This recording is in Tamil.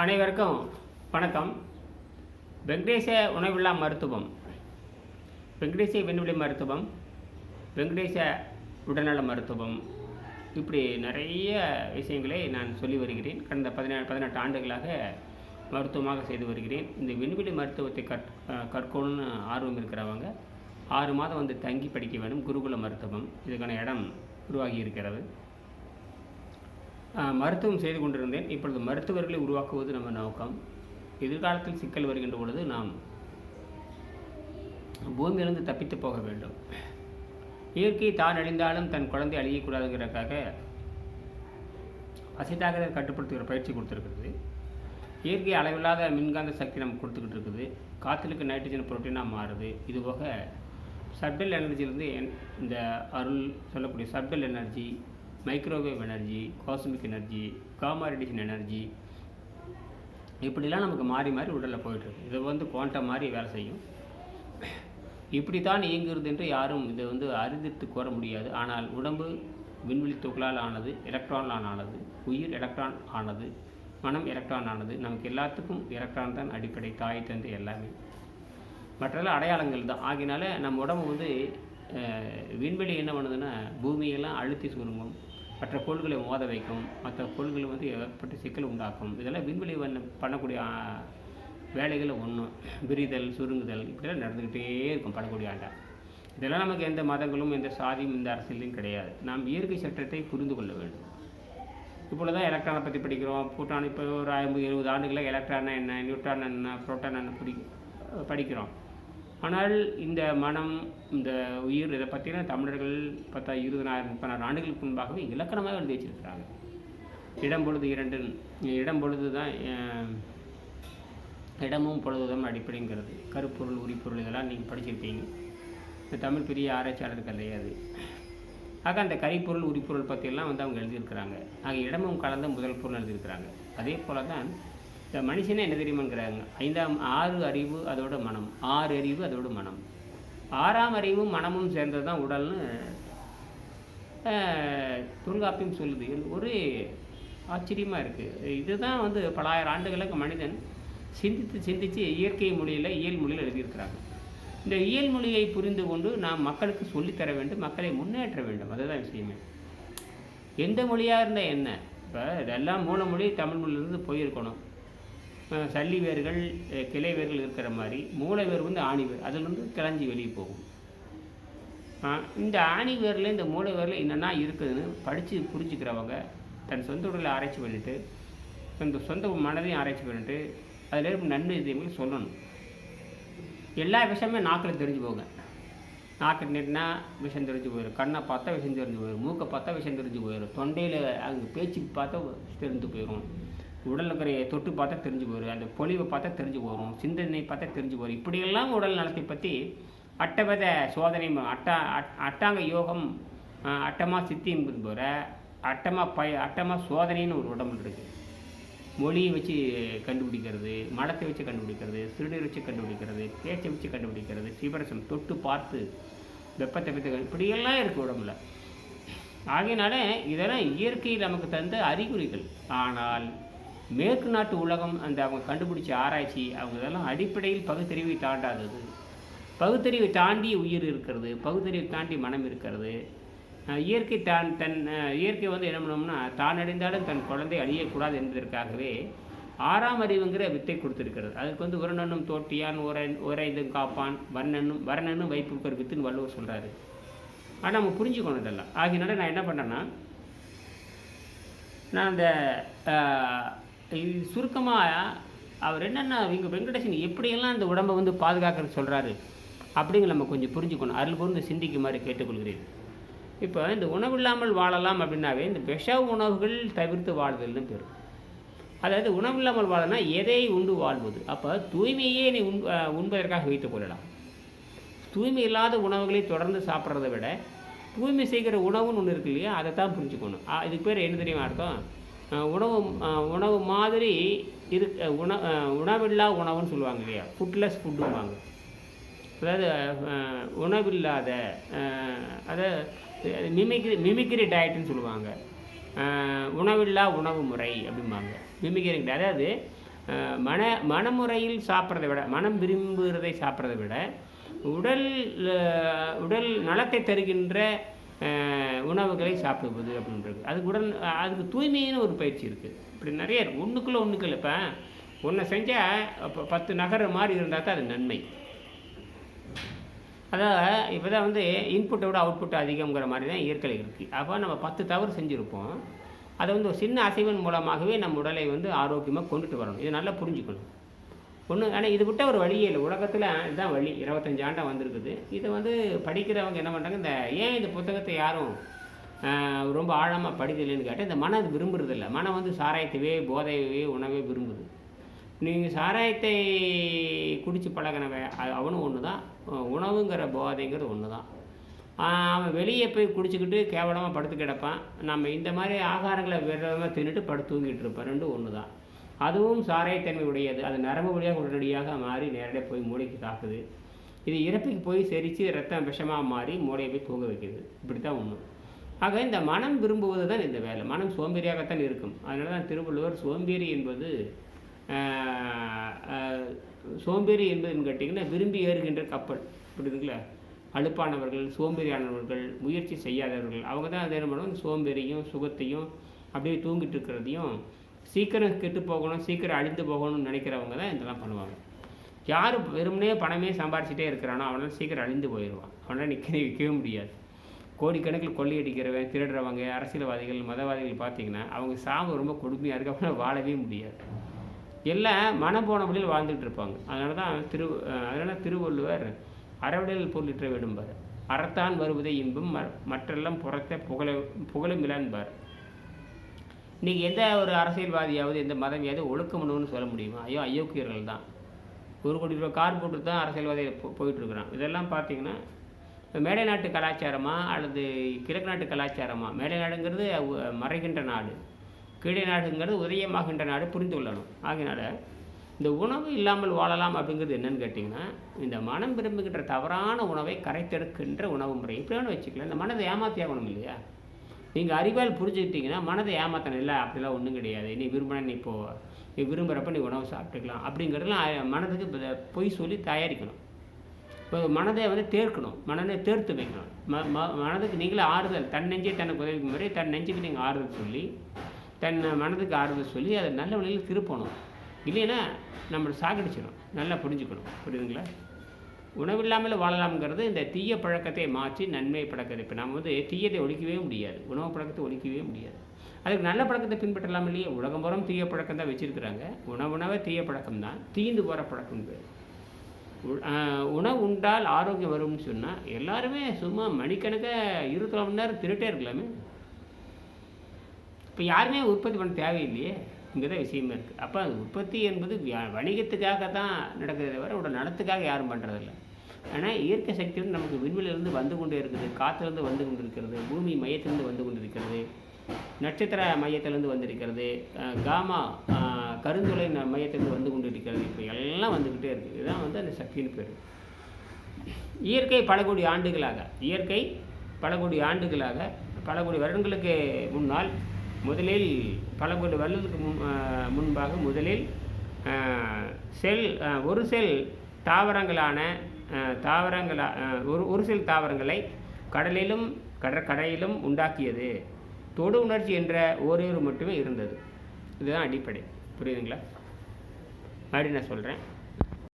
அனைவருக்கும் வணக்கம். வெங்கடேச உணவில்லா மருத்துவம், வெங்கடேச விண்வெளி மருத்துவம், வெங்கடேச உடல்நல மருத்துவம், இப்படி நிறைய விஷயங்களை நான் சொல்லி வருகிறேன். கடந்த 18 ஆண்டுகளாக மருத்துவமாக செய்து வருகிறேன். இந்த விண்வெளி மருத்துவத்தை கற்கணும்னு ஆர்வம் இருக்கிறவங்க 6 மாதம் வந்து தங்கி படிக்க வேண்டும். குருகுல மருத்துவம், இதுக்கான இடம் உருவாகி இருக்கிறது. மருத்துவம் செய்து கொண்டிருந்தேன். இப்பொழுது மருத்துவர்களை உருவாக்குவது நம்ம நோக்கம். எதிர்காலத்தில் சிக்கல் வருகின்ற பொழுது நாம் பூமியிலிருந்து தப்பித்து போக வேண்டும். இயற்கை தான் அழிந்தாலும் தன் குழந்தை அழியக்கூடாதுங்கிறதுக்காக பசித்தாகத்தை கட்டுப்படுத்துகிற பயிற்சி கொடுத்துருக்குது. இயற்கை அளவில்லாத மின்காந்த சக்தி நமக்கு கொடுத்துக்கிட்டு இருக்குது. காற்றுக்கு நைட்ரஜன் புரோட்டீனாக மாறுது. இதுபோக சப்டல் எனர்ஜியிலேருந்து இந்த அருள் சொல்லக்கூடிய subtle energy, microwave energy, cosmic energy, gamma radiation energy, இப்படிலாம் நமக்கு மாறி மாறி உடலில் போயிட்டுருக்கு. இது வந்து குவாண்டம் மாதிரி வேலை செய்யும். இப்படித்தான் இயங்குகிறது என்று யாரும் இதை வந்து அறிந்தித்து கூற முடியாது. ஆனால் உடம்பு விண்வெளி துகளால் ஆனது, எலக்ட்ரானால் ஆனது, உயிர் எலக்ட்ரான் ஆனது, மனம் எலக்ட்ரான் ஆனது. நமக்கு எல்லாத்துக்கும் எலக்ட்ரான் தான் அடிப்படை, தாய் தந்தை எல்லாமே. மற்றெல்லாம் அடையாளங்கள் தான். ஆகினால நம்ம உடம்பு வந்து விண்வெளி என்ன பண்ணுதுன்னா பூமியெல்லாம் அழுத்தி சுருங்கும், மற்ற கோள்களை மோத வைக்கும், மற்ற கோள்களை வந்து ஏற்பட்ட சிக்கல் உண்டாக்கும். இதெல்லாம் விண்வெளி பண்ணக்கூடிய வேலைகளை ஒன்றும் விரிதல், சுருங்குதல் இப்படிலாம் நடந்துக்கிட்டே இருக்கும் பண்ணக்கூடிய ஆண்டா. இதெல்லாம் நமக்கு எந்த மதங்களும் எந்த சாதியும் எந்த அரசியலையும் கிடையாது. நாம் இயற்கை சட்டத்தை புரிந்து கொள்ள வேண்டும். இப்பொழுது தான் எலக்ட்ரானை பற்றி படிக்கிறோம். புரோட்டான் இப்போ ஒரு 50-70 ஆண்டுகளில் எலக்ட்ரான் என்ன, நியூட்ரான் என்ன, புரோட்டான் என்ன படிக்கிறோம். ஆனால் இந்த மனம், இந்த உயிர், இதை பற்றின தமிழர்கள் 10, 20, 30 ஆண்டுகளுக்கு முன்பாகவே இலக்கணமாக எழுதி வச்சிருக்கிறாங்க. இடம் பொழுது இரண்டு, இடம் பொழுது தான் இடமும் பொழுதுதான் அடிப்படைங்கிறது. கருப்பொருள், உரிப்பொருள் இதெல்லாம் நீங்கள் படிச்சிருப்பீங்க. இந்த தமிழ் பெரிய ஆராய்ச்சியாளருக்கு கிடையாது. ஆக அந்த கரிப்பொருள், உரிப்பொருள் பற்றியெல்லாம் வந்து அவங்க எழுதியிருக்கிறாங்க. ஆக இடமும் கலந்த முதல் பொருள் எழுதியிருக்கிறாங்க. அதே போல தான் இந்த மனுஷனே என்ன தெரியுமாங்கிறாங்க, 6 அறிவு அதோட மனம், 6 அறிவு அதோட மனம், 6ஆம் அறிவும் மனமும் சேர்ந்தது தான் உடல்னு தொல்காப்பியம் சொல்லுது. ஒரு ஆச்சரியமாக இருக்குது. இதுதான் வந்து பல ஆயிரம் ஆண்டுகளுக்கு மனிதன் சிந்தித்து இயற்கை மொழியில், இயல் மொழியில் எழுதியிருக்கிறாங்க. இந்த இயல் மொழியை புரிந்து கொண்டு நாம் மக்களுக்கு சொல்லித்தர வேண்டும், மக்களை முன்னேற்ற வேண்டும். அதுதான் விஷயமே. எந்த மொழியாக இருந்தால் என்ன, இப்போ இதெல்லாம் மூல மொழி தமிழ் மொழியிலிருந்து போயிருக்கணும். சல்லி வேர்கள், கிளை வேர்கள் இருக்கிற மாதிரி மூளை வேர் வந்து ஆணி வேர், அதிலிருந்து கிளஞ்சி வெளியே போகும். இந்த ஆணி வேரில், இந்த மூளை வேரில் என்னென்னா இருக்குதுன்னு படித்து புரிஞ்சுக்கிறவங்க தன் சொந்த உடலை ஆராய்ச்சி பண்ணிவிட்டு, சொந்த மனதையும் ஆராய்ச்சி பண்ணிவிட்டு, அதில் இருக்கும் நன்மை இதயங்கள் சொல்லணும். எல்லா விஷயமே நாக்கில் தெரிஞ்சு போங்க. நாக்கு நீட்டினா விஷம் தெரிஞ்சு போயிடும், கண்ணை பார்த்தா விஷம் தெரிஞ்சு போயிடும், மூக்கை பார்த்தா விஷம் தெரிஞ்சு போயிடும், தொண்டையில் அங்கே பேச்சு பார்த்தா தெரிஞ்சு போயிடும், உடல் இருக்கிற தொட்டு பார்த்தா தெரிஞ்சு போயிடும், அந்த பொலிவை பார்த்தா தெரிஞ்சு போயிடும், சிந்தனை பார்த்தா தெரிஞ்சு போயிடும். இப்படியெல்லாம் உடல் நலத்தை பற்றி அட்டவத சோதனை, அட்டாங்க யோகம், அட்டமா சித்தி என்பது போல அட்டமா சோதனைன்னு ஒரு உடம்பு இருக்குது. மொழியை வச்சு கண்டுபிடிக்கிறது, மலத்தை வச்சு கண்டுபிடிக்கிறது, சிறுநீர் வச்சு கண்டுபிடிக்கிறது, பேச்சை வச்சு கண்டுபிடிக்கிறது, சிவரசம் தொட்டு பார்த்து வெப்பத்தை பற்றி இப்படியெல்லாம் இருக்குது உடம்புல. ஆகையினால இதெல்லாம் இயற்கை நமக்கு தந்த அறிகுறிகள். ஆனால் மேற்கு நாட்டு உலகம் அந்த அவங்க கண்டுபிடிச்ச ஆராய்ச்சி, அவங்க இதெல்லாம் அடிப்படையில் பகுத்தறிவை தாண்டாதது. பகுத்தறிவை தாண்டி உயிர் இருக்கிறது, பகுத்தறிவை தாண்டி மனம் இருக்கிறது. இயற்கை இயற்கை வந்து என்ன பண்ணோம்னா, தான் அடைந்தாலும் தன் குழந்தை அழியக்கூடாது என்பதற்காகவே 6ஆம் அறிவுங்கிற வித்தை கொடுத்துருக்கிறது. அதுக்கு வந்து உரனனும் தோட்டியான் உரைதும் காப்பான் வரணனும் வைப்புக்கு ஒரு வித்துன்னு வள்ளுவர் சொல்கிறாரு. ஆனால் நம்ம புரிஞ்சுக்கணும் இதெல்லாம். ஆகினால நான் என்ன பண்ணேன்னா, நான் அந்த சுருக்கமாக அவர் என்னென்னா, இங்கே வெங்கடேசன் எப்படியெல்லாம் இந்த உடம்பை வந்து பாதுகாக்கிறது சொல்கிறாரு அப்படிங்கிற நம்ம கொஞ்சம் புரிஞ்சுக்கணும். அருள் கூர்ந்து சிந்திக்குமாறு கேட்டுக்கொள்கிறேன். இப்போ இந்த உணவு இல்லாமல் வாழலாம் அப்படின்னாவே இந்த விஷ உணவுகள் தவிர்த்து வாழ்தல்னு பேர். அதாவது உணவு இல்லாமல் வாழனா எதை உண்டு வாழ்வது. அப்போ தூய்மையே நீ உண்பதற்காக வைத்துக் கொள்ளலாம். தூய்மை இல்லாத உணவுகளை தொடர்ந்து சாப்பிட்றத விட தூய்மை செய்கிற உணவுன்னு ஒன்று இருக்கு இல்லையா, அதை தான் புரிஞ்சுக்கணும். இதுக்கு பேர் என்ன தெரியுமா அர்த்தம்? உணவு மாதிரி உணவில்லா உணவுன்னு சொல்லுவாங்க இல்லையா, ஃபுட்லெஸ் ஃபுட்டுவாங்க. அதாவது உணவில்லாத, அதாவது மிமிக்ரி டயட்டுன்னு சொல்லுவாங்க. உணவில்லா உணவு முறை அப்படிம்பாங்க. மிமிக்ரி, அதாவது மனமுறையில் சாப்பிட்றதை விட, மனம் விரும்புகிறதை சாப்பிட்றதை விட உடல் உடல் நலத்தை தருகின்ற உணவுகளை சாப்பிடுவது அப்படின்றது. அதுக்கு தூய்மையான ஒரு பயிற்சி இருக்குது. இப்படி நிறைய இருக்குது. ஒன்றுக்குள்ள இப்போ ஒன்றை செஞ்சால் இப்போ 10 நகர மாதிரி இருந்தால் தான் அது நன்மை. அதாவது இப்போ தான் இன்புட்டை விட அவுட்புட் அதிகங்கிற மாதிரி தான் இயற்கையில் இருக்குது. அப்போ நம்ம 10 தவறு செஞ்சுருப்போம். அதை ஒரு சின்ன அசைவன் மூலமாகவே நம்ம உடலை ஆரோக்கியமாக கொண்டுட்டு வரணும். இதை நல்லா புரிஞ்சுக்கணும். ஆனால் இது விட்ட ஒரு வழியே இல்லை. உலகத்தில் இதுதான் வழி. 25 ஆண்டாக வந்திருக்குது. இதை படிக்கிறவங்க என்ன பண்ணுறாங்க, ஏன் இந்த புத்தகத்தை யாரும் ரொம்ப ஆழமாக படிக்கலைன்னு கேட்டால், இந்த மனம் அது விரும்புறதில்லை. மனம் சாராயத்தையே, போதையவே, உணவே விரும்புது. நீங்கள் சாராயத்தை குடித்து பழகினவன் அவனும் ஒன்று தான், உணவுங்கிற போதைங்கிறது ஒன்று தான். அவன் வெளியே போய் குடிச்சிக்கிட்டு கேவலமாக படுத்து கிடப்பான். நம்ம இந்த மாதிரி ஆகாரங்களை விரதமாக தின்னுட்டு படுத்து தூங்கிட்டு இருப்போம். ரெண்டும் ஒன்று தான். அதுவும் சாராயத்தன்மை உடையது. அது நரம்பு வழியாக உடனடியாக மாறி நேரடியாக போய் மூளைக்கு தாக்குது. இது இறப்புக்கு போய் செரித்து ரத்தம் விஷமாக மாறி மூளையை போய் தூங்க வைக்கிது. இப்படி தான் ஒன்று. ஆக இந்த மனம் விரும்புவது தான் இந்த வேலை. மனம் சோம்பேறியாகத்தான் இருக்கும். அதனால தான் திருவள்ளுவர் சோம்பேறி என்பதுன்னு கேட்டிங்கன்னா விரும்பி ஏறுகின்ற கப்பல். புரியுதுங்களா? அலுப்பானவர்கள், சோம்பேறியானவர்கள், முயற்சி செய்யாதவர்கள், அவங்க தான் அதை என்ன பண்ணுவாங்க, சோம்பேறியும் சுகத்தையும் அப்படியே தூங்கிட்டு இருக்கிறதையும், சீக்கிரம் கெட்டு போகணும், சீக்கிரம் அழிந்து போகணும்னு நினைக்கிறவங்க தான் இதெல்லாம் பண்ணுவாங்க. யார் வெறுமனே பணமே சம்பாரிச்சிட்டே இருக்கிறானோ அவனால் சீக்கிரம் அழிந்து போயிடுவான். அவனால் நிற்கவே முடியாது. கோடிக்கணக்கில் கொள்ளையடிக்கிறவன், திருடுறவங்க, அரசியல்வாதிகள், மதவாதிகள் பார்த்திங்கன்னா அவங்க சாவு ரொம்ப கொடுமையாக இருக்குது. அவனால் வாழவே முடியாது. எல்லாம் மனம் போன வழியில் வாழ்ந்துட்டு இருப்பாங்க. அதனால திருவள்ளுவர் அறவிடல் பொருளிற்ற வேண்டும்பார். அறத்தான் வருவதை இன்பம் மற்றெல்லாம் புறத்த புகழும் இல்லான்பார். இன்றைக்கி எந்த ஒரு அரசியல்வாதியாவது, எந்த மதவியாவது ஒழுக்கம்னு சொல்ல முடியுமா? அயோக்கியர்கள் தான். 1 கோடி ரூபா கார் போட்டு தான் அரசியல்வாதியை போயிட்டுருக்குறான். இதெல்லாம் பார்த்திங்கன்னா மேலை நாட்டு கலாச்சாரமா அல்லது கிழக்கு நாட்டு கலாச்சாரமா? மேலை நாடுங்கிறது மறைகின்ற நாடு, கீழே நாடுங்கிறது உதயமாகின்ற நாடு. புரிந்து கொள்ளணும். ஆகினால இந்த உணவு இல்லாமல் வாழலாம் அப்படிங்கிறது என்னன்னு கேட்டிங்கன்னா, இந்த மனம் விரும்புகின்ற தவறான உணவை கரைத்தெடுக்கின்ற உணவு முறை. இப்படியான வச்சுக்கலாம். இந்த மனதை ஏமாற்றி ஆகணும் இல்லையா? நீங்கள் அறிவால் புரிஞ்சுக்கிட்டிங்கன்னா மனதை ஏமாற்றணும். இல்லை அப்படிலாம் ஒன்றும் கிடையாது, நீ விரும்பினா நீ விரும்புகிறப்ப நீ உணவு சாப்பிட்டுக்கலாம் அப்படிங்கிறதுலாம் மனதுக்கு பொய் சொல்லி தயாரிக்கணும். இப்போ மனதை தேர்க்கணும், மனதை தேர்த்து வைக்கணும். மனதுக்கு நீங்களே ஆறுதல், தன் நெஞ்சே தனக்கு உதவிக்கும் முறை தன் நெஞ்சுக்கு நீங்கள் ஆறுதல் சொல்லி, தன் மனதுக்கு ஆறுதல் சொல்லி அதை நல்ல வழியில் திருப்பணும். இல்லைன்னா நம்மளை சாகடிச்சிடும். நல்லா புரிஞ்சுக்கணும். புரியுதுங்களா? உணவில்லாமல் வாழலாம்ங்கிறது இந்த தீய பழக்கத்தை மாற்றி நன்மை பழக்கத்தை. இப்போ நம்ம தீயத்தை ஒழிக்கவே முடியாது, உணவு பழக்கத்தை ஒழிக்கவே முடியாது. அதுக்கு நல்ல பழக்கத்தை பின்பற்றலாம் இல்லையே? உலகம் பூரா தீய பழக்கம் தான் வச்சுருக்குறாங்க. உணவே தீய பழக்கம் தான், தீந்து போகிற பழக்கம். உணவு உண்டால் ஆரோக்கியம் வரும்னு சொன்னால் எல்லாருமே சும்மா மணிக்கணக்காக 24 மணி நேரம் திருட்டே இருக்கலாமே. இப்போ யாருமே உற்பத்தி பண்ண தேவையில்லையே. இங்கே தான் விஷயமே இருக்குது. அப்போ அது உற்பத்தி என்பது வணிகத்துக்காக தான் நடக்கிறத தவிர உடல் நலத்துக்காக யாரும் பண்ணுறதில்ல. ஆனால் இயற்கை சக்தி நமக்கு விண்வெளியிலிருந்து வந்து கொண்டே இருக்குது, காற்றுலேருந்து வந்து கொண்டு இருக்கிறது, பூமி மையத்திலேருந்து வந்து கொண்டு இருக்கிறது, நட்சத்திர மையத்திலேருந்து வந்திருக்கிறது, காமா கருந்துளை மையத்திலேருந்து வந்து கொண்டு இருக்கிறது. இப்போ எல்லாம் வந்துக்கிட்டே இருக்குது. இதுதான் அந்த சக்தின்னு பேர். இயற்கை பல கோடி வருடங்களுக்கு முன்னால் பல கோடி வருடங்களுக்கு முன்பாக முதலில் ஒரு செல் தாவரங்களை கடலிலும் கடற்கரையிலும் உண்டாக்கியது. தொடு உணர்ச்சி என்ற ஓரேறு மட்டுமே இருந்தது. இதுதான் அடிப்படை. புரியுதுங்களா? அப்படி நான் சொல்கிறேன்.